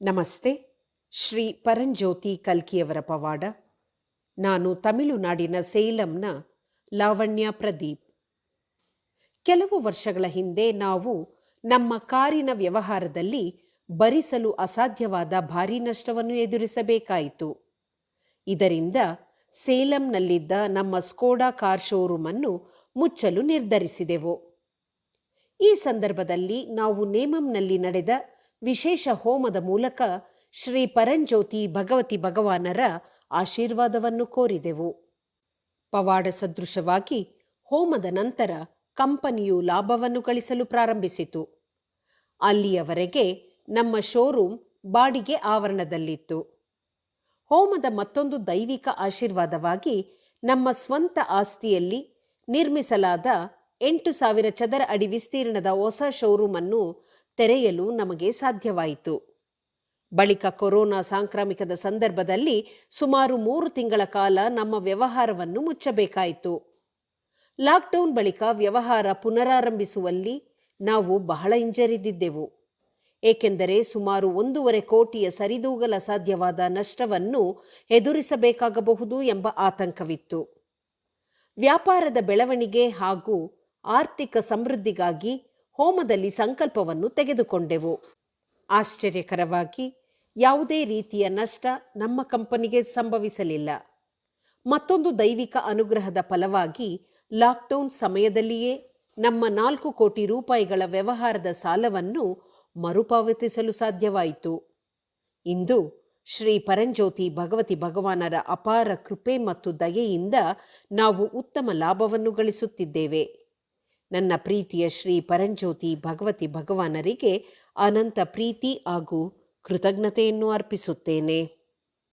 ನಮಸ್ತೆ. ಶ್ರೀ ಪರಂಜ್ಯೋತಿ ಕಲ್ಕಿಯವರ ಪವಾಡ. ನಾನು ತಮಿಳುನಾಡಿನ ಸೇಲಂನ ಲಾವಣ್ಯ ಪ್ರದೀಪ್. ಕೆಲವು ವರ್ಷಗಳ ಹಿಂದೆ ನಾವು ನಮ್ಮ ಕಾರಿನ ವ್ಯವಹಾರದಲ್ಲಿ ಭರಿಸಲು ಅಸಾಧ್ಯವಾದ ಭಾರೀ ನಷ್ಟವನ್ನು ಎದುರಿಸಬೇಕಾಯಿತು. ಇದರಿಂದ ಸೇಲಂನಲ್ಲಿದ್ದ ನಮ್ಮ ಸ್ಕೋಡಾ ಕಾರ್ ಶೋರೂಮ್ ಅನ್ನು ಮುಚ್ಚಲು ನಿರ್ಧರಿಸಿದೆವು. ಈ ಸಂದರ್ಭದಲ್ಲಿ ನಾವು ನೇಮಂನಲ್ಲಿ ನಡೆದ ವಿಶೇಷ ಹೋಮದ ಮೂಲಕ ಶ್ರೀ ಪರಂಜ್ಯೋತಿ ಭಗವತಿ ಭಗವಾನರ ಆಶೀರ್ವಾದವನ್ನು ಕೋರಿದೆವು. ಪವಾಡ ಸದೃಶವಾಗಿ ಹೋಮದ ನಂತರ ಕಂಪನಿಯು ಲಾಭವನ್ನು ಗಳಿಸಲು ಪ್ರಾರಂಭಿಸಿತು. ಅಲ್ಲಿಯವರೆಗೆ ನಮ್ಮ ಶೋರೂಮ್ ಬಾಡಿಗೆ ಆವರಣದಲ್ಲಿತ್ತು. ಹೋಮದ ಮತ್ತೊಂದು ದೈವಿಕ ಆಶೀರ್ವಾದವಾಗಿ ನಮ್ಮ ಸ್ವಂತ ಆಸ್ತಿಯಲ್ಲಿ ನಿರ್ಮಿಸಲಾದ 8,000 ಚದರ ಅಡಿ ವಿಸ್ತೀರ್ಣದ ಹೊಸ ಶೋರೂಮ್ ಅನ್ನು ತೆರೆಯಲು ನಮಗೆ ಸಾಧ್ಯವಾಯಿತು. ಬಳಿಕ ಕೊರೋನಾ ಸಾಂಕ್ರಾಮಿಕದ ಸಂದರ್ಭದಲ್ಲಿ ಸುಮಾರು 3 ತಿಂಗಳ ಕಾಲ ನಮ್ಮ ವ್ಯವಹಾರವನ್ನು ಮುಚ್ಚಬೇಕಾಯಿತು. ಲಾಕ್ಡೌನ್ ಬಳಿಕ ವ್ಯವಹಾರ ಪುನರಾರಂಭಿಸುವಲ್ಲಿ ನಾವು ಬಹಳ ಹಿಂಜರಿದಿದ್ದೆವು. ಏಕೆಂದರೆ ಸುಮಾರು 1.5 ಕೋಟಿಯ ಸರಿದೂಗಲ ಸಾಧ್ಯವಾದ ನಷ್ಟವನ್ನು ಎದುರಿಸಬೇಕಾಗಬಹುದು ಎಂಬ ಆತಂಕವಿತ್ತು. ವ್ಯಾಪಾರದ ಬೆಳವಣಿಗೆ ಹಾಗೂ ಆರ್ಥಿಕ ಸಮೃದ್ಧಿಗಾಗಿ ಹೋಮದಲ್ಲಿ ಸಂಕಲ್ಪವನ್ನು ತೆಗೆದುಕೊಂಡೆವು. ಆಶ್ಚರ್ಯಕರವಾಗಿ ಯಾವುದೇ ರೀತಿಯ ನಷ್ಟ ನಮ್ಮ ಕಂಪನಿಗೆ ಸಂಭವಿಸಲಿಲ್ಲ. ಮತ್ತೊಂದು ದೈವಿಕ ಅನುಗ್ರಹದ ಫಲವಾಗಿ ಲಾಕ್ಡೌನ್ ಸಮಯದಲ್ಲಿಯೇ ನಮ್ಮ 4 ಕೋಟಿ ರೂಪಾಯಿಗಳ ವ್ಯವಹಾರದ ಸಾಲವನ್ನು ಮರುಪಾವತಿಸಲು ಸಾಧ್ಯವಾಯಿತು. ಇಂದು ಶ್ರೀ ಪರಂಜ್ಯೋತಿ ಭಗವತಿ ಭಗವಾನರ ಅಪಾರ ಕೃಪೆ ಮತ್ತು ದಯೆಯಿಂದ ನಾವು ಉತ್ತಮ ಲಾಭವನ್ನು ಗಳಿಸುತ್ತಿದ್ದೇವೆ. ನನ್ನ ಪ್ರೀತಿಯ ಶ್ರೀ ಪರಂಜ್ಯೋತಿ ಭಗವತಿ ಭಗವಾನರಿಗೆ ಅನಂತ ಪ್ರೀತಿ ಹಾಗೂ ಕೃತಜ್ಞತೆಯನ್ನು ಅರ್ಪಿಸುತ್ತೇನೆ.